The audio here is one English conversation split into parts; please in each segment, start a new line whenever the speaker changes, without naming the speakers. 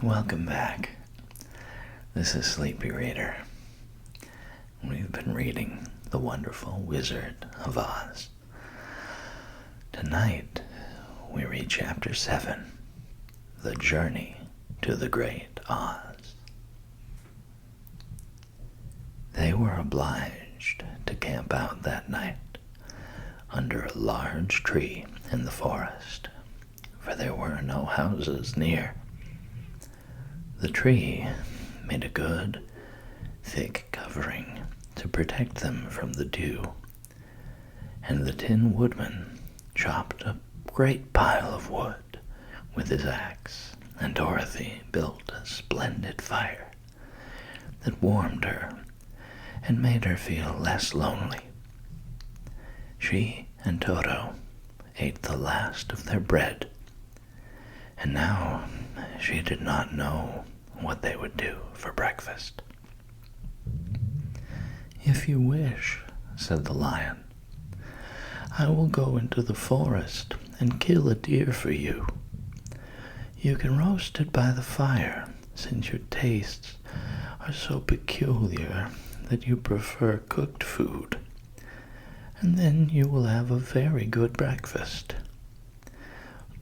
Welcome back. This is Sleepy Reader. We've been reading The Wonderful Wizard of Oz. Tonight, we read Chapter 7, The Journey to the Great Oz. They were obliged to camp out that night under a large tree in the forest, for there were no houses near. The tree made a good, thick covering to protect them from the dew, and the Tin Woodman chopped a great pile of wood with his axe, and Dorothy built a splendid fire that warmed her and made her feel less lonely. She and Toto ate the last of their bread, and now she did not know what they would do for breakfast. "If you wish," said the lion, "I will go into the forest and kill a deer for you. You can roast it by the fire, since your tastes are so peculiar that you prefer cooked food, and then you will have a very good breakfast."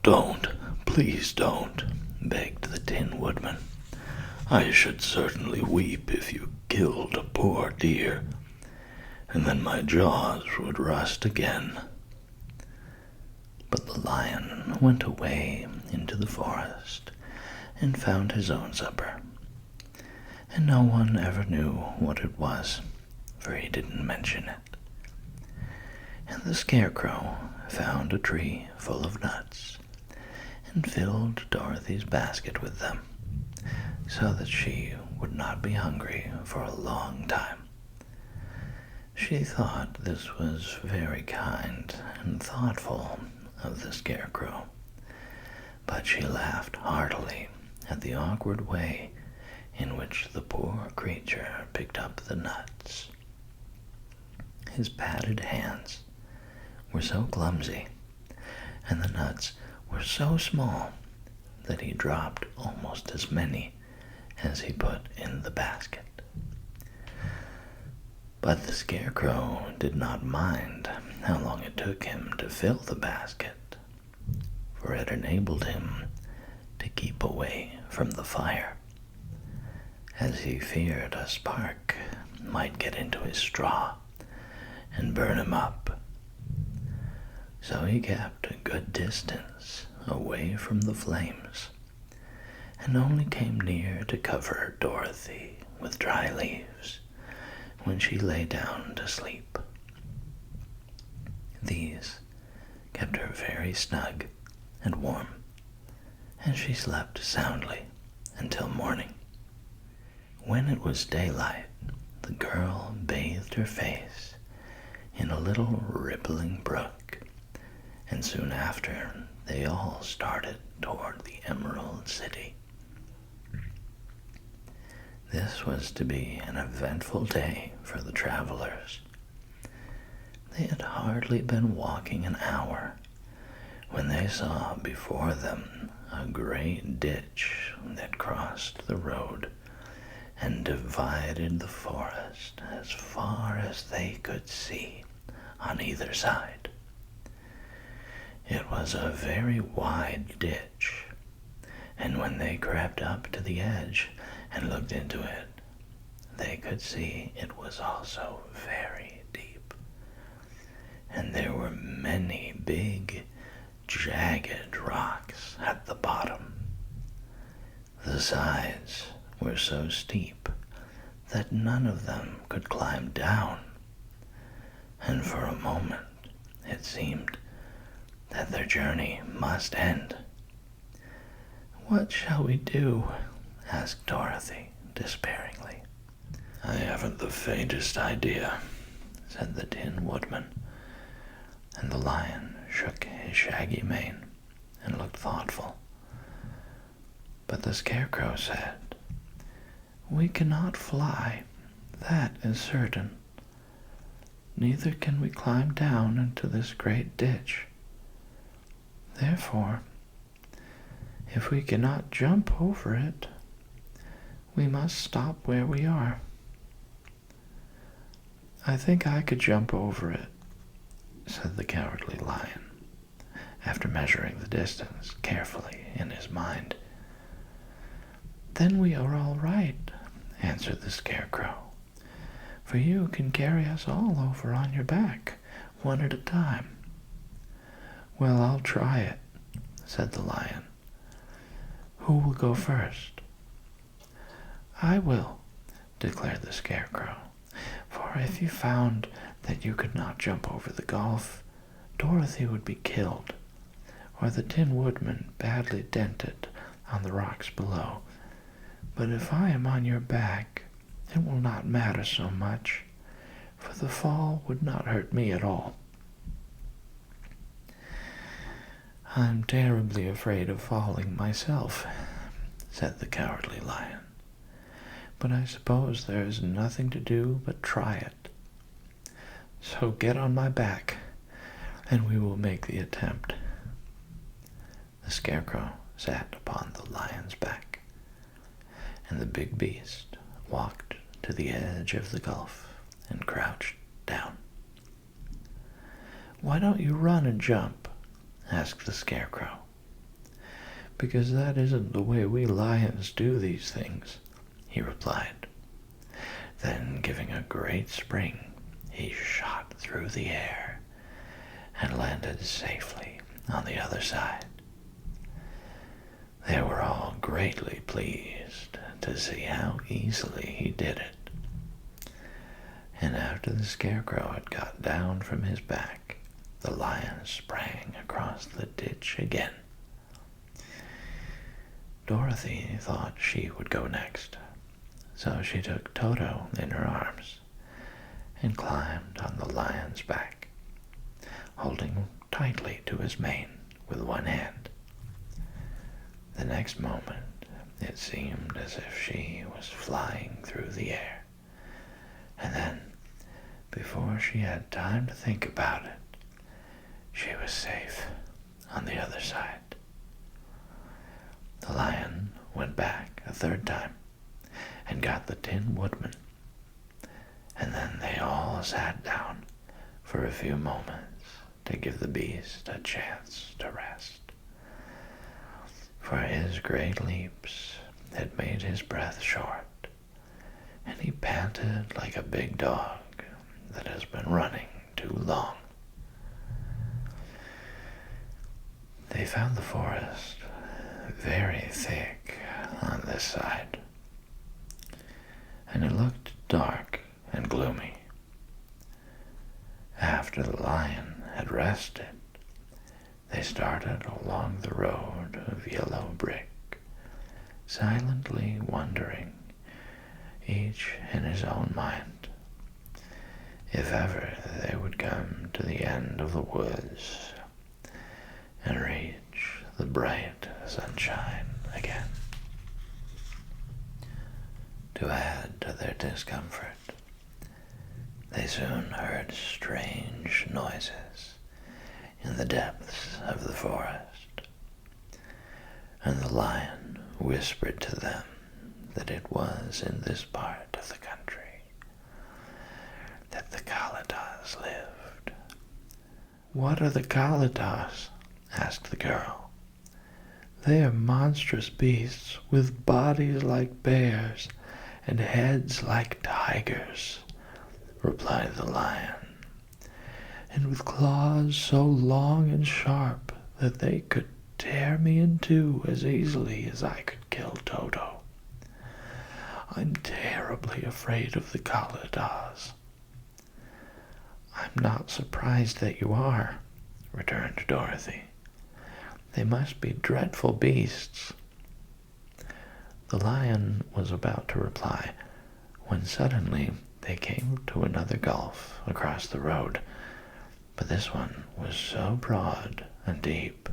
"Don't, please don't," begged the Tin Woodman. "I should certainly weep if you killed a poor deer, and then my jaws would rust again." But the lion went away into the forest and found his own supper, and no one ever knew what it was, for he didn't mention it. And the Scarecrow found a tree full of nuts and filled Dorothy's basket with them, so that she would not be hungry for a long time. She thought this was very kind and thoughtful of the Scarecrow, but she laughed heartily at the awkward way in which the poor creature picked up the nuts. His padded hands were so clumsy, and the nuts were so small that he dropped almost as many as he put in the basket. But the Scarecrow did not mind how long it took him to fill the basket, for it enabled him to keep away from the fire, as he feared a spark might get into his straw and burn him up. So he kept a good distance away from the flames, and only came near to cover Dorothy with dry leaves when she lay down to sleep. These kept her very snug and warm, and she slept soundly until morning. When it was daylight, the girl bathed her face in a little rippling brook, and soon after they all started toward the Emerald City. This was to be an eventful day for the travelers. They had hardly been walking an hour when they saw before them a great ditch that crossed the road and divided the forest as far as they could see on either side. It was a very wide ditch, and when they crept up to the edge and looked into it, they could see it was also very deep, and there were many big, jagged rocks at the bottom. The sides were so steep that none of them could climb down, and for a moment it seemed that their journey must end. "What shall we do?" asked Dorothy despairingly. "I haven't the faintest idea," said the Tin Woodman, and the lion shook his shaggy mane and looked thoughtful. But the Scarecrow said, "We cannot fly, that is certain. Neither can we climb down into this great ditch. Therefore,
If we cannot jump over it, we must stop where we are. I think I could jump over it, said the Cowardly Lion, after measuring the distance carefully in his mind. Then we are all right, answered the Scarecrow, for you can carry us all over on your back, one at a time. Well, I'll try it, said the Lion. Who will go first? I will, declared the Scarecrow, for if you found that you could not jump over the gulf, Dorothy would be killed, or the Tin Woodman badly dented on the rocks below. But if I am on your back, it will not matter so much, for the fall would not hurt me at all. I'm terribly afraid of falling myself, said the Cowardly Lion, but I suppose there is nothing to do but try it. So get on my back, and we will make the attempt. The Scarecrow sat upon the Lion's back, and the big beast walked to the edge of the gulf and crouched down. Why don't you run and jump? Asked the Scarecrow. Because that isn't the way we lions do these things, he replied. Then, giving a great spring, he shot through the air and landed safely on the other side. They were all greatly pleased to see how easily he did it. And after the Scarecrow had got down from his back, the Lion sprang across the ditch again. Dorothy thought she would go next, so she took Toto in her arms and climbed on the Lion's back, holding tightly to his mane with one hand. The next moment, it seemed as if she was flying through the air, and then, before she had time to think about it, she was safe on the other side. The Lion went back a third time and got the Tin Woodman, and then they all sat down for a few moments to give the beast a chance to rest. For his great leaps had made his breath short, and he panted like a big dog that has been running too long. They found the forest very thick on this side, and it looked dark and gloomy. After the Lion had rested, they started along the road of yellow brick, silently wondering, each in his own mind, if ever they would come to the end of the woods and reach the bright sunshine again. To add to their discomfort, they soon heard strange noises in the depths of the forest, and the Lion whispered to them that it was in this part of the country that the Kaladas lived. What are the Kaladas? Asked the girl. They are monstrous beasts with bodies like bears and heads like tigers, replied the Lion, and with claws so long and sharp that they could tear me in two as easily as I could kill Toto. I'm terribly afraid of the Kaladas. I'm not surprised that you are, returned Dorothy. They must be dreadful beasts. The Lion was about to reply when suddenly they came to another gulf across the road, but this one was so broad and deep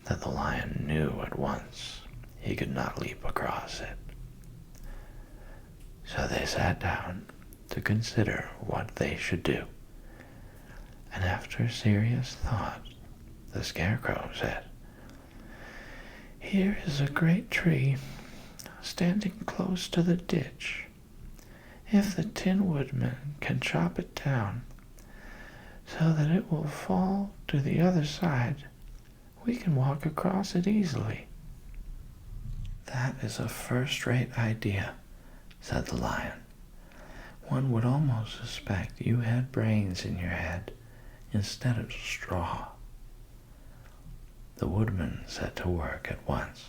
that the Lion knew at once he could not leap across it. So they sat down to consider what they should do, and after serious thought, the Scarecrow said,
Here is a great tree standing close to the ditch. If the Tin Woodman can chop it down so that it will fall to the other side, we can walk across it easily." "That is a first-rate idea," said the lion. "One would almost suspect you had brains in your head instead of straw." The woodman set to work at once,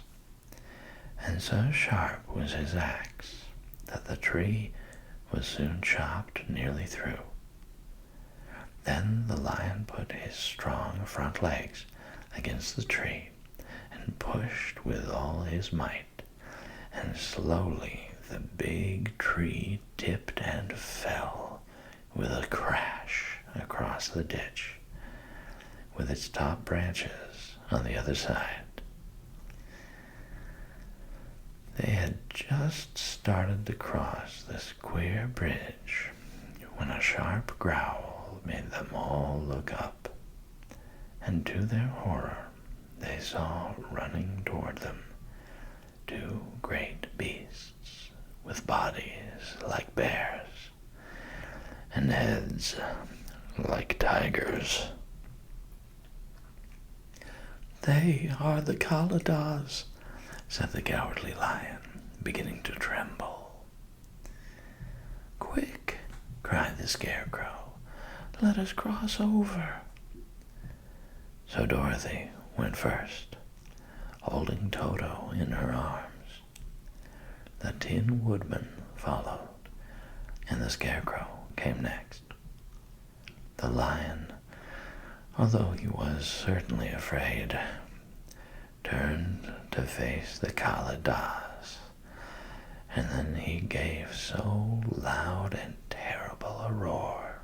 and so sharp was his axe that the tree was soon chopped nearly through. Then the lion put his strong front legs against the tree and pushed with all his might, and slowly the big tree tipped and fell with a crash across the ditch, with its top branches on the other side. They had just started to cross this queer bridge when a sharp growl made them all look up, and to their horror they saw running toward them 2 great beasts with bodies like bears and heads like tigers. "They are the Kaladas," said the Cowardly Lion, beginning to tremble. "Quick," cried the Scarecrow, "let us cross over." So Dorothy went first, holding Toto in her arms. The Tin Woodman followed, and the Scarecrow came next. The lion, although he was certainly afraid, turned to face the Kaladas, and then he gave so loud and terrible a roar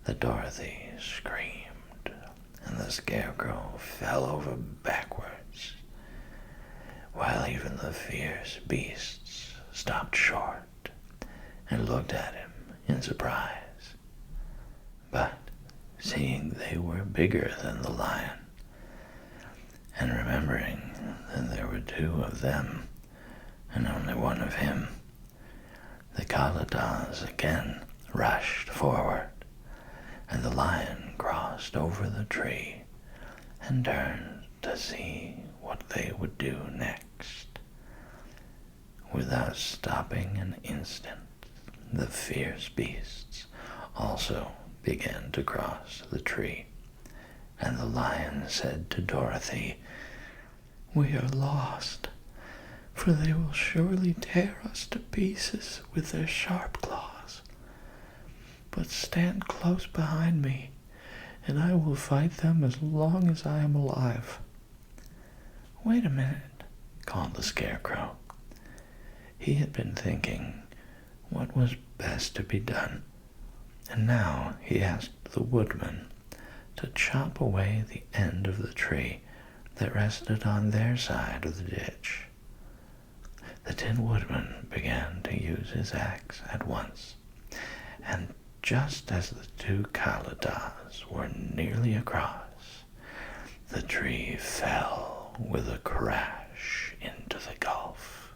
that Dorothy screamed, and the Scarecrow fell over backwards, while even the fierce beasts stopped short and looked at him in surprise. But seeing they were bigger than the lion, and remembering that there were 2 of them and only 1 of him, the Kaladas again rushed forward, and the lion crossed over the tree and turned to see what they would do next. Without stopping an instant, the fierce beasts also began to cross the tree, and the lion said to Dorothy, "We are lost, for they will surely tear us to pieces with their sharp claws. But stand close behind me, and I will fight them as long as I am alive." "Wait a minute," called the Scarecrow. He had been thinking what was best to be done, and now he asked the woodman to chop away the end of the tree that rested on their side of the ditch. The Tin Woodman began to use his axe at once, and just as the 2 Kaladas were nearly across, the tree fell with a crash into the gulf,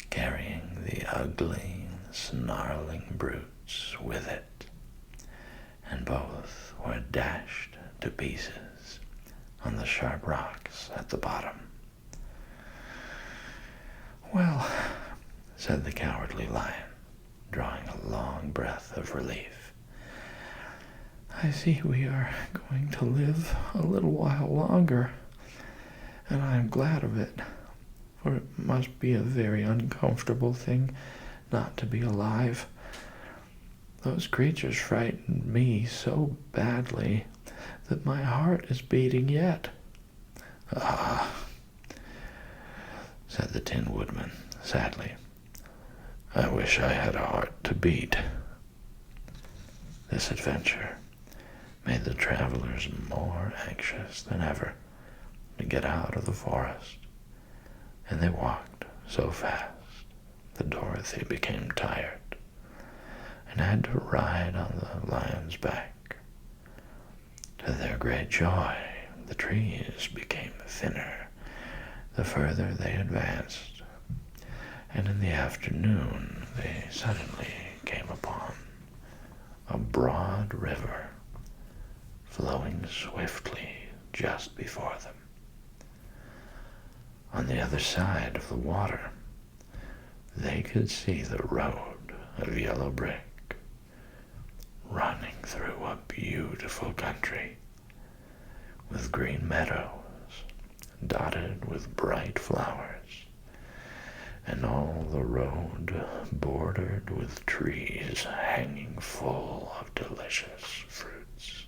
carrying the ugly, snarling brutes with it, and both were dashed to pieces on the sharp rocks at the bottom. "Well," said the Cowardly Lion, drawing a long breath of relief, "I see we are going to live a little while longer, and I am glad of it, for it must be a very uncomfortable thing not to be alive. Those creatures frightened me so badly that my heart is beating yet." "Ah," said the Tin Woodman sadly, "I wish I had a heart to beat." This adventure made the travelers more anxious than ever to get out of the forest, and they walked so fast that Dorothy became tired and had to ride on the lion's back. To their great joy, the trees became thinner the further they advanced, and in the afternoon they suddenly came upon a broad river flowing swiftly just before them. On the other side of the water, they could see the road of yellow brick running through a beautiful country with green meadows dotted with bright flowers, and all the road bordered with trees hanging full of delicious fruits.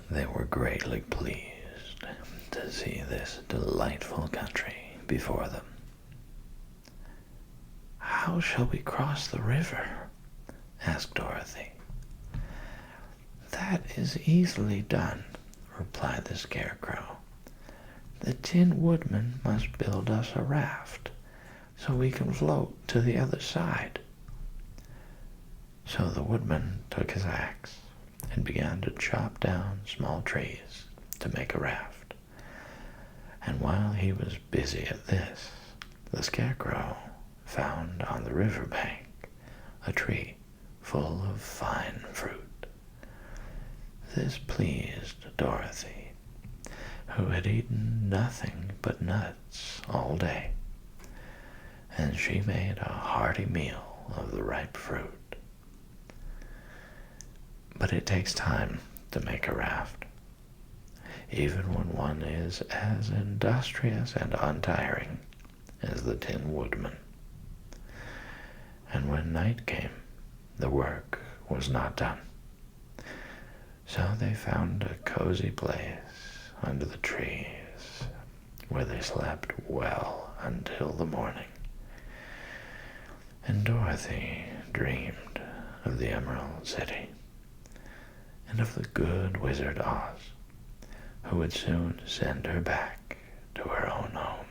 They were greatly pleased to see this delightful country before them. "How shall we cross the river?" asked Dorothy. "That is easily done," replied the Scarecrow. "The Tin Woodman must build us a raft, so we can float to the other side." So the Woodman took his axe and began to chop down small trees to make a raft. And while he was busy at this, the Scarecrow found on the river bank a tree full of fine fruit. This pleased Dorothy, who had eaten nothing but nuts all day, and she made a hearty meal of the ripe fruit. But it takes time to make a raft, even when one is as industrious and untiring as the Tin Woodman. And when night came, the work was not done. So they found a cozy place under the trees, where they slept well until the morning. And Dorothy dreamed of the Emerald City, and of the good Wizard Oz, who would soon send her back to her own home.